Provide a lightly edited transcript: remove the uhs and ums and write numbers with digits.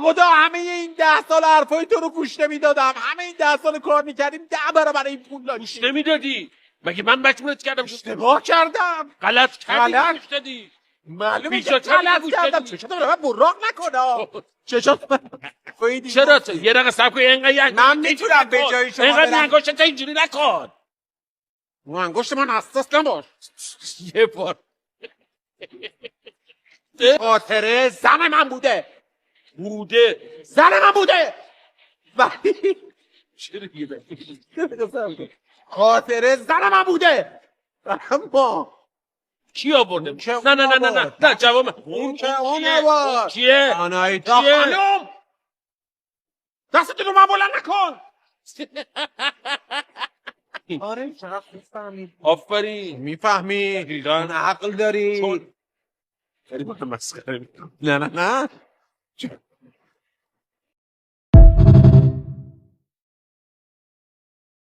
خدا همه این 10 سال حرفای تو رو گوش نمیدادم. همه این 10 سال کار میکردیم 10 برابر این پول داشتیم. گوش نمیدادی؟ مگه من مجبورت کردم؟ اشتباه کردم. غلط کردی. غلط. گوش دادی. معلومه که بیشتر غلط گوش کردم. دادی. چشاتو به من براق نکنه. چشاتو چرا تو یه رقم صبر کن اینقدر من میتونم به جای شما اینقدر برم. انگشتت اینجوری نکن. انگشت من حساس نباش. یه بار خاطره زن من بوده. زن من بوده. ولی چرا یه خاطره زن من بوده. اما کی آورده؟ که نه نه نه نه نه نه جواب اون که اون کیه؟ آورد. کیه؟ آنایتا کیه؟ خانم. دستتون رو من بلند نکن. آره چقدر میفهمی. آفرین. میفهمی. دقیقاً. عقل داری. چون خیلی با هم مسخره می‌کنی. نه